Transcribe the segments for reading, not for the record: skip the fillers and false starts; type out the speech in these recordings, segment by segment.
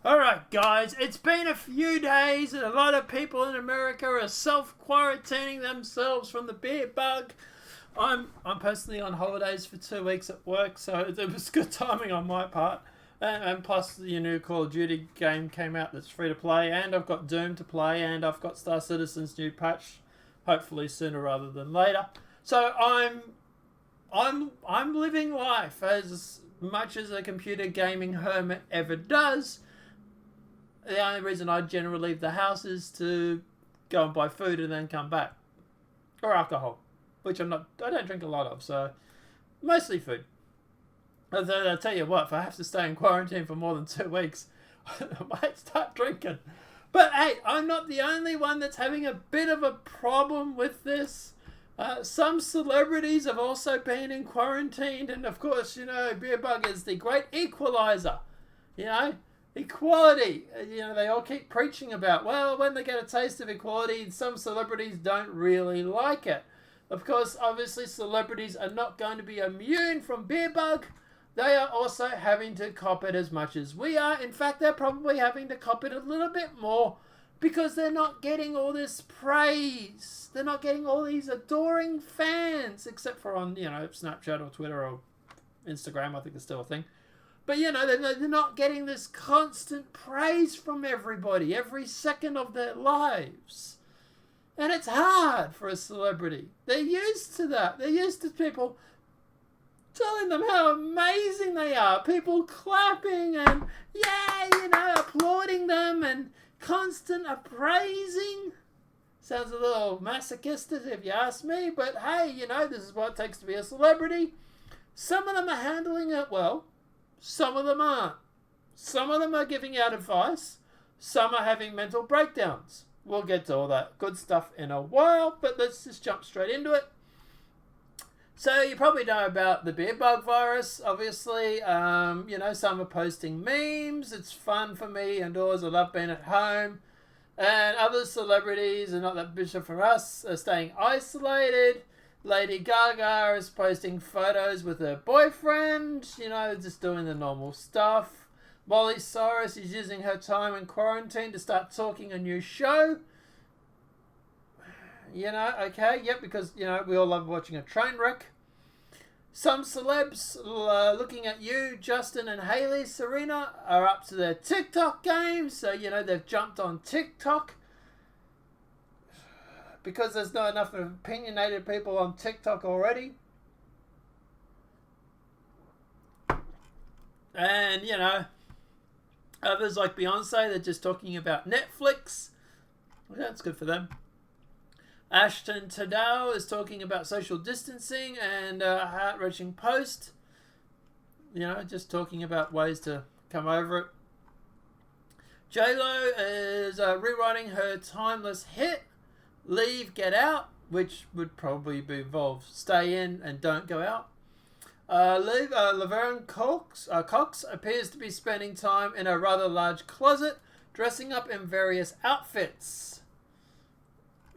Alright guys, it's been a few days and a lot of people in America are self-quarantining themselves from the beer bug. I'm personally on holidays for 2 weeks at work, so it was good timing on my part. And plus the new Call of Duty game came out that's free to play, and I've got Doom to play, and I've got Star Citizen's new patch, hopefully sooner rather than later. So I'm living life as much as a computer gaming hermit ever does. The only reason I generally leave the house is to go and buy food and then come back. Or alcohol, which I don't drink a lot of, so mostly food. I'll tell you what, if I have to stay in quarantine for more than 2 weeks, I might start drinking. But hey, I'm not the only one that's having a bit of a problem with this. Some celebrities have also been in quarantine, and of course, Beerbug is the great equalizer. Equality. They all keep preaching about, well, when they get a taste of equality, some celebrities don't really like it. Of course, obviously, celebrities are not going to be immune from Beerbug. They are also having to cop it as much as we are. In fact, they're probably having to cop it a little bit more because they're not getting all this praise. They're not getting all these adoring fans, except for on, Snapchat or Twitter or Instagram. I think it's still a thing. But, they're not getting this constant praise from everybody every second of their lives. And it's hard for a celebrity. They're used to that. They're used to people telling them how amazing they are. People clapping and, applauding them and constant appraising. Sounds a little masochistic if you ask me. But, hey, this is what it takes to be a celebrity. Some of them are handling it well. Some of them aren't. Some of them are giving out advice. Some are having mental breakdowns. We'll get to all that good stuff in a while, but let's just jump straight into it. So you probably know about the Beerbot Virus, obviously. Some are posting memes. It's fun for me indoors. I love being at home. And other celebrities are not that bishop for us, are staying isolated. Lady Gaga is posting photos with her boyfriend, just doing the normal stuff. Molly Cyrus is using her time in quarantine to start talking a new show. Because, we all love watching a train wreck. Some celebs, looking at you, Justin and Hailey, Serena, are up to their TikTok game. So, they've jumped on TikTok. Because there's not enough opinionated people on TikTok already. And, others like Beyonce, they're just talking about Netflix. Well, that's good for them. Ashton Tadao is talking about social distancing and a heart-wrenching post. Just talking about ways to come over it. J-Lo is rewriting her timeless hit, Leave, Get Out, which would probably involve stay in and don't go out. Laverne Cox appears to be spending time in a rather large closet, dressing up in various outfits.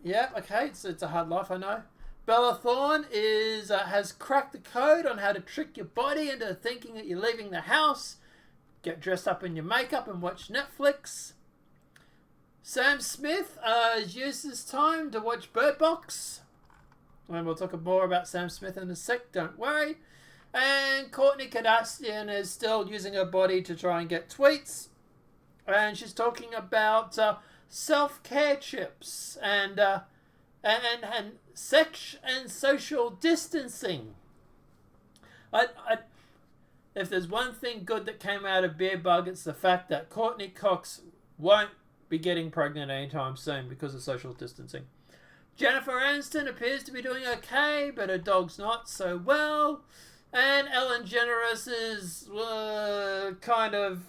Yeah, okay, it's a hard life, I know. Bella Thorne has cracked the code on how to trick your body into thinking that you're leaving the house. Get dressed up in your makeup and watch Netflix. Sam Smith has used this time to watch Bird Box. And we'll talk more about Sam Smith in a sec, don't worry. And Kourtney Kardashian is still using her body to try and get tweets. And she's talking about self-care chips and sex and social distancing. If there's one thing good that came out of Beerbug, it's the fact that Courtney Cox won't be getting pregnant anytime soon because of social distancing. Jennifer Aniston appears to be doing okay, but her dog's not so well. And Ellen DeGeneres is kind of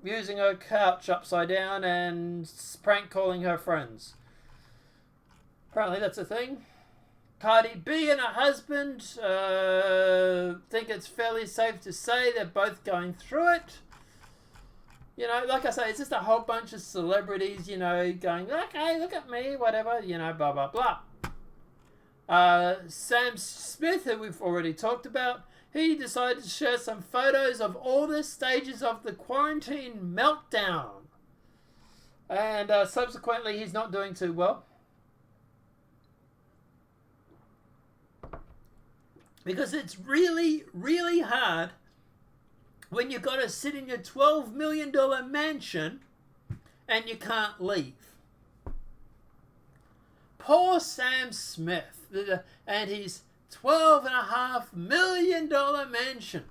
using her couch upside down and prank calling her friends. Apparently that's a thing. Cardi B and her husband think it's fairly safe to say they're both going through it. Like I say, it's just a whole bunch of celebrities, going, okay, look at me, whatever, blah, blah, blah. Sam Smith, who we've already talked about, he decided to share some photos of all the stages of the quarantine meltdown. And subsequently, he's not doing too well. Because it's really, really hard when you've got to sit in your $12 million mansion and you can't leave. Poor Sam Smith and his $12.5 million mansion.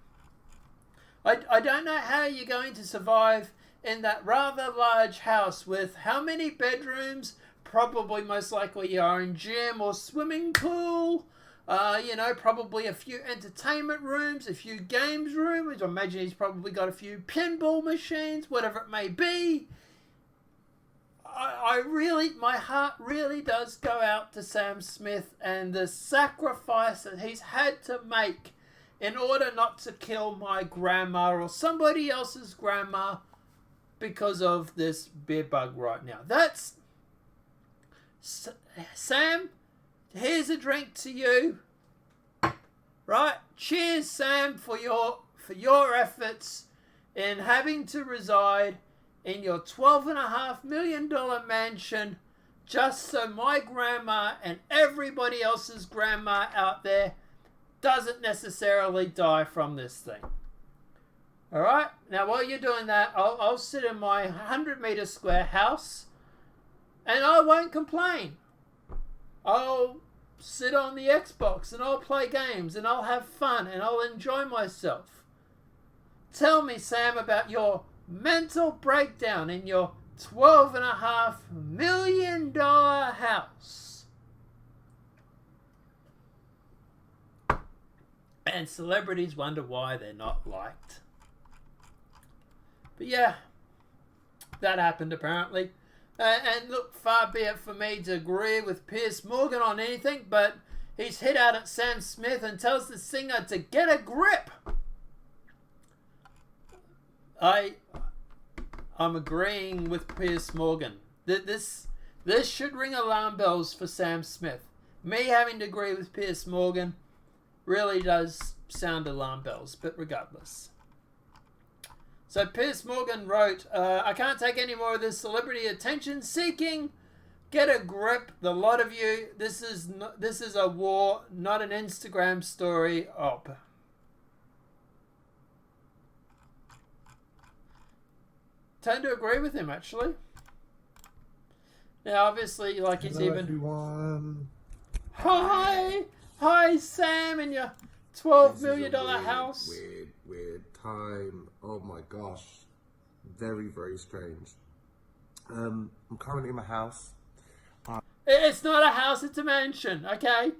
I don't know how you're going to survive in that rather large house with how many bedrooms? Probably most likely you are in gym or swimming pool. Probably a few entertainment rooms, a few games rooms. I imagine he's probably got a few pinball machines, whatever it may be. My heart really does go out to Sam Smith and the sacrifice that he's had to make in order not to kill my grandma or somebody else's grandma because of this beer bug right now. That's... Sam, here's a drink to you. Right? Cheers, Sam, for your efforts in having to reside in your $12.5 million mansion just so my grandma and everybody else's grandma out there doesn't necessarily die from this thing. Alright? Now, while you're doing that, I'll sit in my 100-meter square house and I won't complain. I'll sit on the Xbox and I'll play games and I'll have fun and I'll enjoy myself. Tell me, Sam, about your mental breakdown in your $12.5 million house. And celebrities wonder why they're not liked. But yeah, that happened apparently. And look, far be it for me to agree with Piers Morgan on anything, but he's hit out at Sam Smith and tells the singer to get a grip. I'm agreeing with Piers Morgan. This should ring alarm bells for Sam Smith. Me having to agree with Piers Morgan really does sound alarm bells, but regardless. So Piers Morgan wrote, I can't take any more of this celebrity attention seeking. Get a grip, the lot of you. This is a war, not an Instagram story op. Tend to agree with him, actually. Now, obviously, like he's Hello, even... everyone. Hi, Sam, in your $12 million house. Weird time. Oh my gosh. Very, very strange. I'm currently in my house. It's not a house, it's a mansion, okay?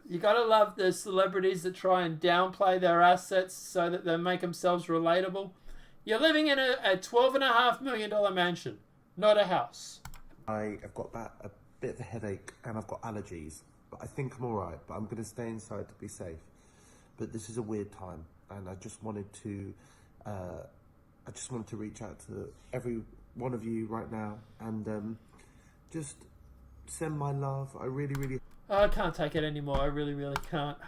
You gotta love the celebrities that try and downplay their assets so that they make themselves relatable. You're living in a $12.5 million mansion, not a house. I have got a bit of a headache and I've got allergies, but I think I'm alright, but I'm going to stay inside to be safe. But this is a weird time and I just wanted to reach out to every one of you right now and just send my love. I really... I can't take it anymore. I really can't.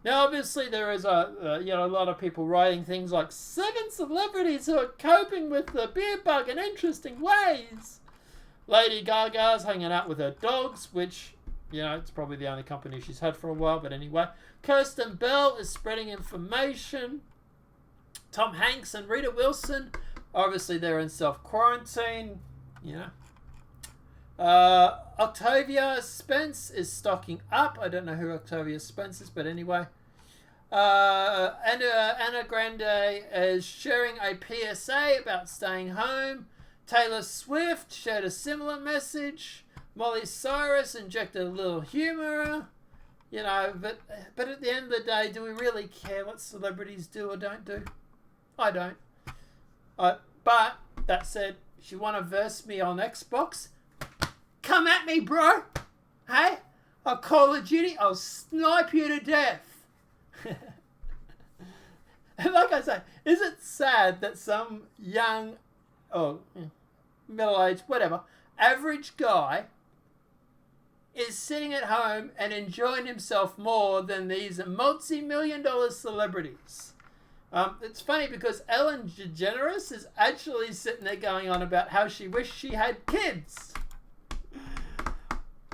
Now, obviously, there is a lot of people writing things like 7 celebrities who are coping with the beer bug in interesting ways. Lady Gaga's hanging out with her dogs, which, it's probably the only company she's had for a while, but anyway. Kirsten Bell is spreading information. Tom Hanks and Rita Wilson, obviously they're in self-quarantine, Octavia Spence is stocking up. I don't know who Octavia Spence is, but anyway. Anna Grande is sharing a PSA about staying home. Taylor Swift shared a similar message. Molly Cyrus injected a little humor. But at the end of the day, do we really care what celebrities do or don't do? I don't. But that said, if you want to verse me on Xbox, come at me, bro. Hey? I'll Call of Duty. I'll snipe you to death. And like I say, is it sad that some young, middle-aged, whatever, average guy is sitting at home and enjoying himself more than these multi-million-dollar celebrities. It's funny because Ellen DeGeneres is actually sitting there going on about how she wished she had kids.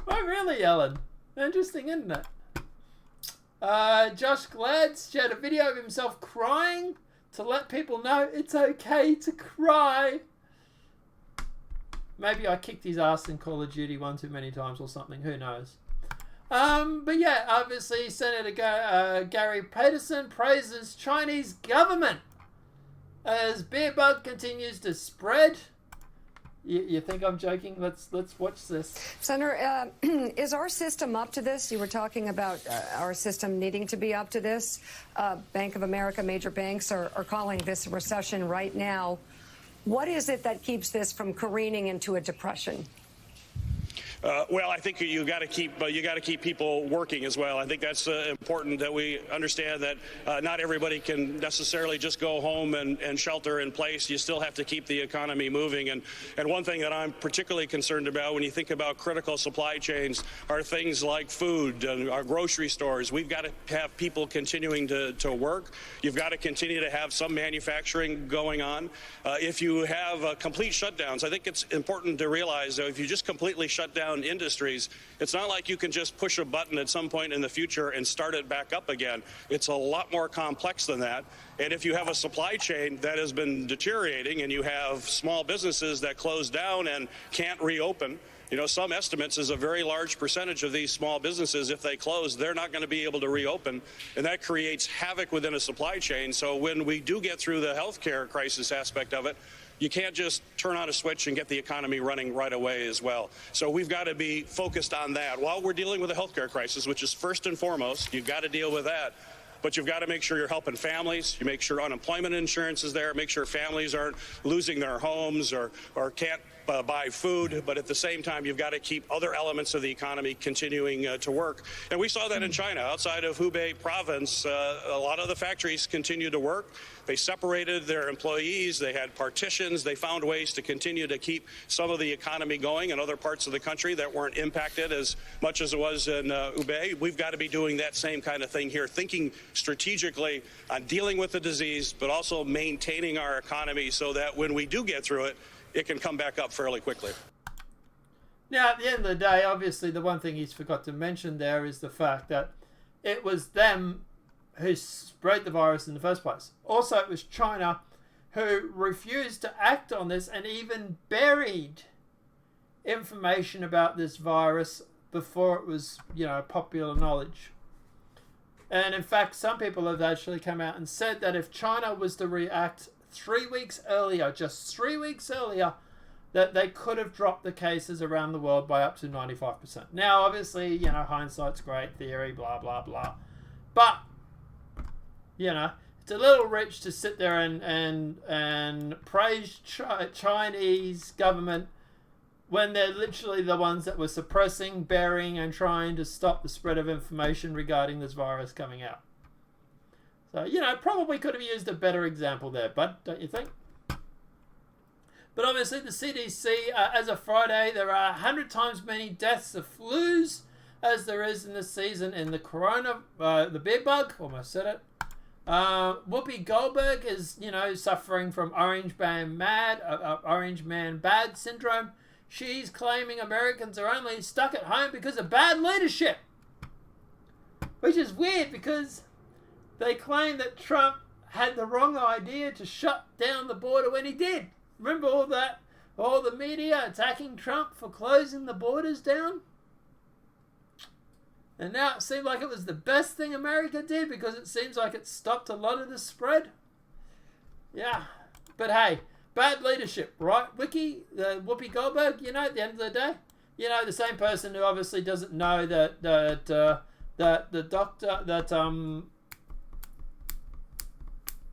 Oh, really, Ellen? Interesting, isn't it? Josh Glad shared a video of himself crying to let people know it's okay to cry. Maybe I kicked his ass in Call of Duty one too many times or something. Who knows? But yeah, obviously Senator Gary Patterson praises Chinese government as beerbug continues to spread. You think I'm joking? Let's watch this. Senator, is our system up to this? You were talking about our system needing to be up to this. Bank of America, major banks are calling this a recession right now. What is it that keeps this from careening into a depression? Well, I think you got to keep people working as well. I think that's important that we understand that not everybody can necessarily just go home and shelter in place. You still have to keep the economy moving. And one thing that I'm particularly concerned about when you think about critical supply chains are things like food and our grocery stores. We've got to have people continuing to work. You've got to continue to have some manufacturing going on. If you have complete shutdowns, I think it's important to realize that if you just completely shut down industries, it's not like you can just push a button at some point in the future and start it back up again. It's a lot more complex than that. And if you have a supply chain that has been deteriorating and you have small businesses that close down and can't reopen, you know, some estimates is a very large percentage of these small businesses, if they close, they're not going to be able to reopen. And that creates havoc within a supply chain. So when we do get through the healthcare crisis aspect of it, you can't just turn on a switch and get the economy running right away as well. So we've got to be focused on that. While we're dealing with a healthcare crisis, which is first and foremost, you've got to deal with that. But you've got to make sure you're helping families. You make sure unemployment insurance is there. Make sure families aren't losing their homes or can't buy food, but at the same time, you've got to keep other elements of the economy continuing to work. And we saw that in China. Outside of Hubei province, a lot of the factories continued to work. They separated their employees. They had partitions. They found ways to continue to keep some of the economy going in other parts of the country that weren't impacted as much as it was in Hubei. We've got to be doing that same kind of thing here, thinking strategically on dealing with the disease, but also maintaining our economy so that when we do get through it, it can come back up fairly quickly. Now, at the end of the day, obviously, the one thing he's forgot to mention there is the fact that it was them who spread the virus in the first place. Also, it was China who refused to act on this and even buried information about this virus before it was, popular knowledge. And in fact, some people have actually come out and said that if China was to react 3 weeks earlier, just 3 weeks earlier, that they could have dropped the cases around the world by up to 95%. Now, obviously, hindsight's great, theory, blah, blah, blah. But, it's a little rich to sit there and praise Chinese government when they're literally the ones that were suppressing, burying, and trying to stop the spread of information regarding this virus coming out. So, probably could have used a better example there, but don't you think? But obviously the CDC, as of Friday, there are 100 times many deaths of flus as there is in this season in the the beer bug, almost said it. Whoopi Goldberg is, suffering from Orange Man Bad syndrome. She's claiming Americans are only stuck at home because of bad leadership. Which is weird because they claim that Trump had the wrong idea to shut down the border when he did. Remember all that? All the media attacking Trump for closing the borders down? And now it seemed like it was the best thing America did because it seems like it stopped a lot of the spread. Yeah. But hey, bad leadership, right? Whoopi Goldberg, at the end of the day, the same person who obviously doesn't know that the doctor,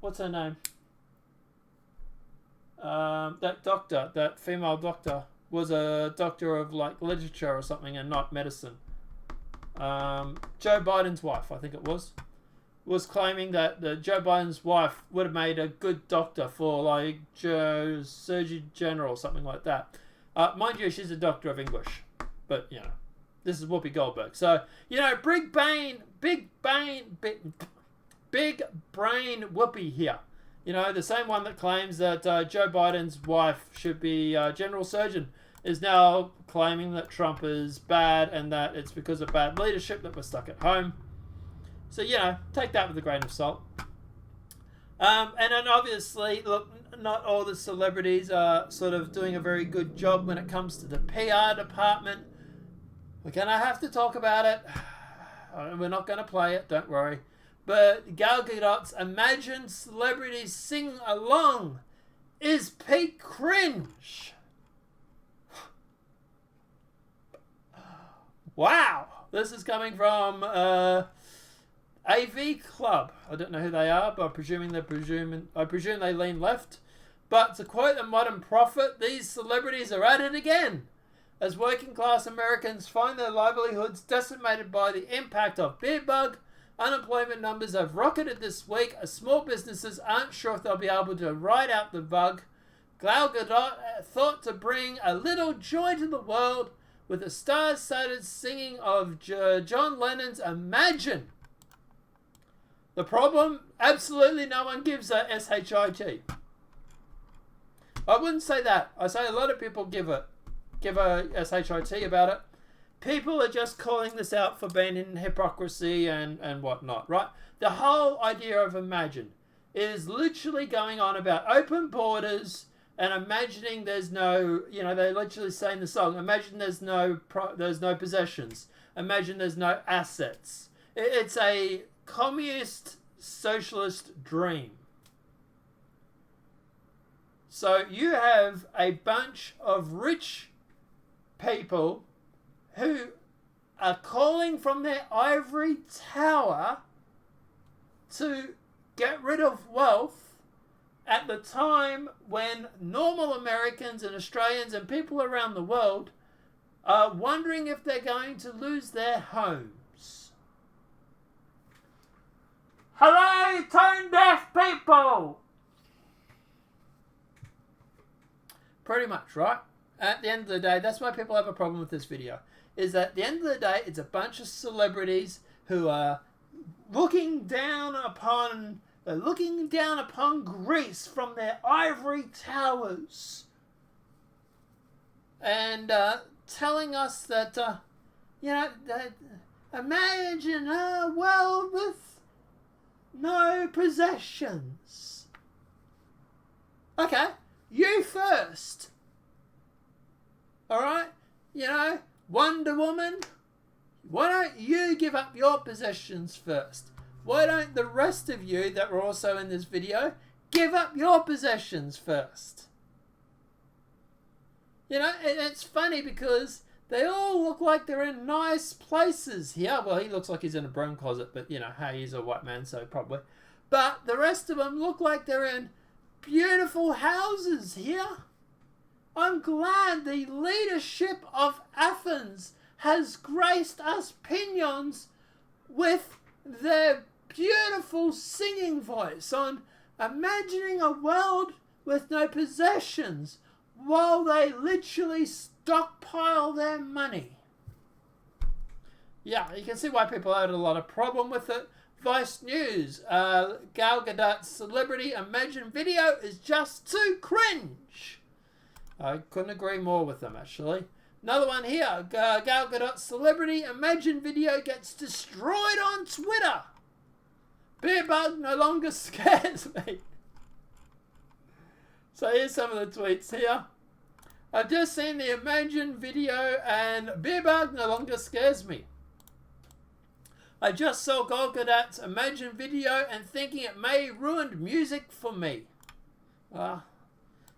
what's her name? That female doctor was a doctor of literature or something and not medicine. Joe Biden's wife, I think it was claiming that Joe Biden's wife would have made a good doctor for Surgeon General or something like that. Mind you, she's a doctor of English, but This is Whoopi Goldberg. So, you know, big brain Whoopi here. You know, the same one that claims that Joe Biden's wife should be general surgeon is now claiming that Trump is bad and that it's because of bad leadership that we're stuck at home. So, you know, take that with a grain of salt. And then obviously, look, not all the celebrities are sort of doing a very good job when it comes to the PR department. We're going to have to talk about it. We're not going to play it, don't worry. But Gal Gadot's Imagine Celebrities Sing Along is peak cringe. Wow. This is coming from AV Club. I don't know who they are, but I presume they lean left. But to quote the Modern Prophet, these celebrities are at it again. As working class Americans find their livelihoods decimated by the impact of beer bug, unemployment numbers have rocketed this week as small businesses aren't sure if they'll be able to ride out the bug. Gal Gadot thought to bring a little joy to the world with a star-studded singing of John Lennon's Imagine. The problem? Absolutely no one gives a SHIT. I wouldn't say that. I say a lot of people give a SHIT about it. People are just calling this out for being in hypocrisy and whatnot, right? The whole idea of Imagine is literally going on about open borders and imagining there's no, you know, they literally say in the song, imagine there's no possessions. Imagine there's no assets. It's a communist socialist dream. So you have a bunch of rich people who are calling from their ivory tower to get rid of wealth at the time when normal Americans and Australians and people around the world are wondering if they're going to lose their homes. Hello, tone deaf people! Pretty much, right? At the end of the day, that's why people have a problem with this video. Is that at the end of the day, it's a bunch of celebrities who are looking down upon Greece from their ivory towers and telling us that, that imagine a world with no possessions. Okay, you first. Alright? You know, Wonder Woman, why don't you give up your possessions first? Why don't the rest of you that were also in this video give up your possessions first? You know, it's funny because they all look like they're in nice places here. Well, he looks like he's in a broom closet, but, you know, hey, he's a white man, so probably. But the rest of them look like they're in beautiful houses here. I'm glad the leadership of Athens has graced us Pinions with their beautiful singing voice on imagining a world with no possessions while they literally stockpile their money. Yeah, you can see why people had a lot of problem with it. Vice News, Gal Gadot's celebrity Imagine video is just too cringe. I couldn't agree more with them, actually. Another one here. Gal Gadot's celebrity Imagine video gets destroyed on Twitter. Beerbot no longer scares me. So here's some of the tweets here. I've just seen the Imagine video and Beerbot no longer scares me. I just saw Gal Gadot's Imagine video and thinking it may ruin music for me.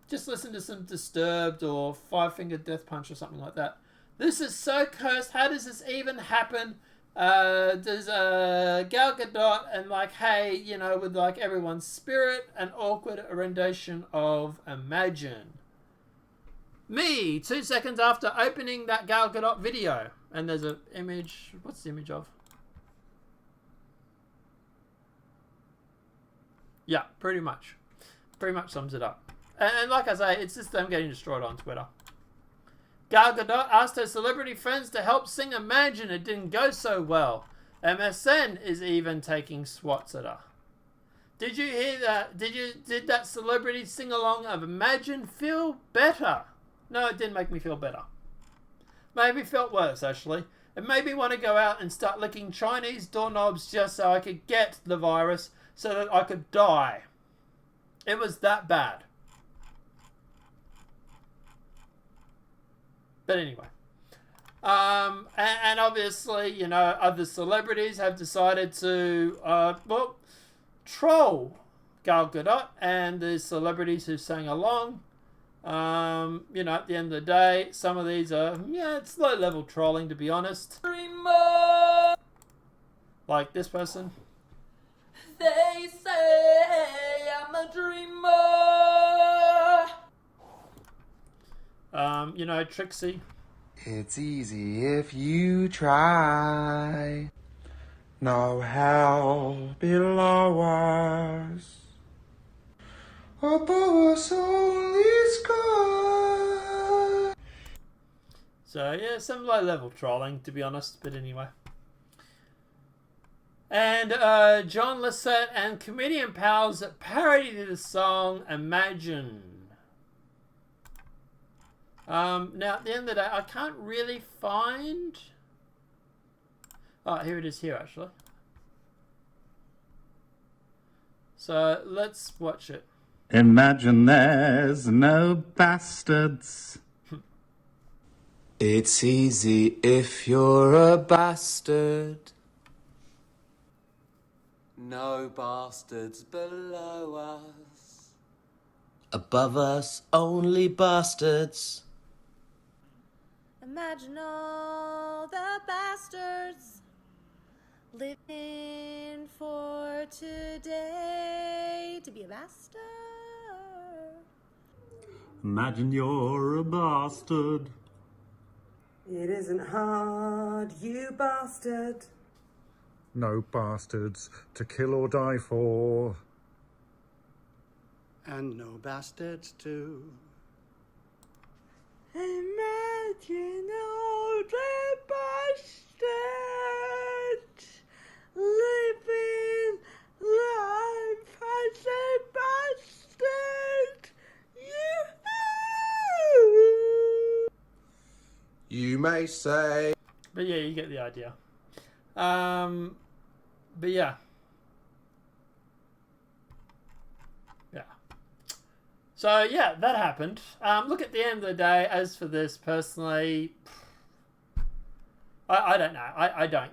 Just listen to some Disturbed or Five Finger Death Punch or something like that. This is so cursed. How does this even happen? There's Gal Gadot and like, hey, you know, with like everyone's spirit, an awkward rendition of Imagine. Me, 2 seconds after opening that Gal Gadot video. And there's an image. What's the image of? Yeah, pretty much. Pretty much sums it up. And like I say, it's just them getting destroyed on Twitter. Gal Gadot asked her celebrity friends to help sing Imagine. It didn't go so well. MSN is even taking swats at her. Did you hear that? Did that celebrity sing-along of Imagine feel better? No, it didn't make me feel better. Made me feel worse, actually. It made me want to go out and start licking Chinese doorknobs just so I could get the virus so that I could die. It was that bad. But anyway. And obviously, you know, other celebrities have decided to, troll Gal Gadot and the celebrities who sang along. You know, at the end of the day, some of these are, it's low-level trolling, to be honest. Dreamer. Like this person. They say I'm a dreamer. You know, Trixie. It's easy if you try. No hell below us. Above us only sky. So, yeah, some low-level trolling, to be honest, but anyway. And John Lissette and comedian pals parodied the song Imagine. Now, at the end of the day, I can't really find... Oh, here it is here, actually. So, let's watch it. Imagine there's no bastards. It's easy if you're a bastard. No bastards below us. Above us, only bastards. Imagine all the bastards living for today to be a bastard. Imagine you're a bastard. It isn't hard, you bastard. No bastards to kill or die for. And no bastards too. Imagine all the bastards living life as a bastard. You may say. But yeah, you get the idea. But yeah. Yeah. So yeah, that happened. Look, at the end of the day, as for this, personally, I don't know. I don't.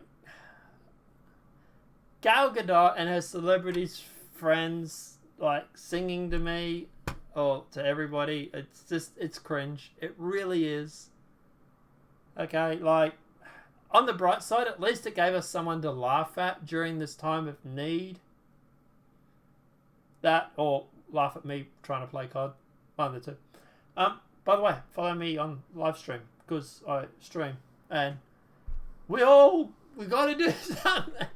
Gal Gadot and her celebrities friends, like, singing to me, or to everybody, it's cringe. It really is. Okay, like, on the bright side, at least it gave us someone to laugh at during this time of need. That, or laugh at me trying to play COD. One of the two. By the way, follow me on live stream, because I stream. And we got to do something.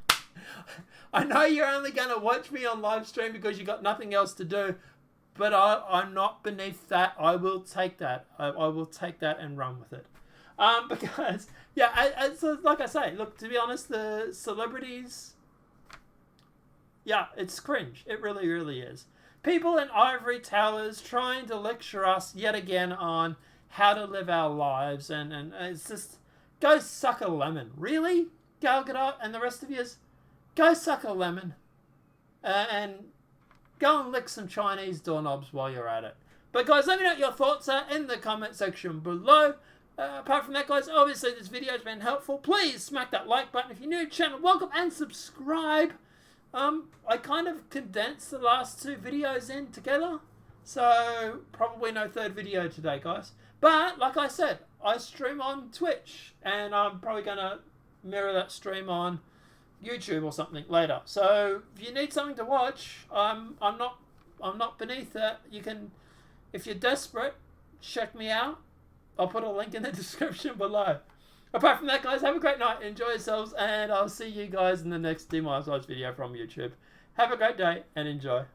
I know you're only going to watch me on live stream because you got nothing else to do. But I'm not beneath that. I will take that. I will take that and run with it. Because, yeah, so like I say, look, to be honest, the celebrities, yeah, it's cringe. It really, really is. People in ivory towers trying to lecture us yet again on how to live our lives, and it's just, go suck a lemon. Really? Gal Gadot and the rest of yous? Go suck a lemon. And go and lick some Chinese doorknobs while you're at it. But guys, let me know what your thoughts are in the comment section below. Apart from that, guys, obviously this video has been helpful. Please smack that like button if you're new to the channel. Welcome and subscribe. I kind of condensed the last two videos in together, so probably no third video today, guys. But like I said, I stream on Twitch, and I'm probably gonna mirror that stream on YouTube or something later. So if you need something to watch, I'm not beneath that. You can, if you're desperate, check me out. I'll put a link in the description below. Apart from that, guys, have a great night. Enjoy yourselves, and I'll see you guys in the next Demonetized video from YouTube. Have a great day and enjoy.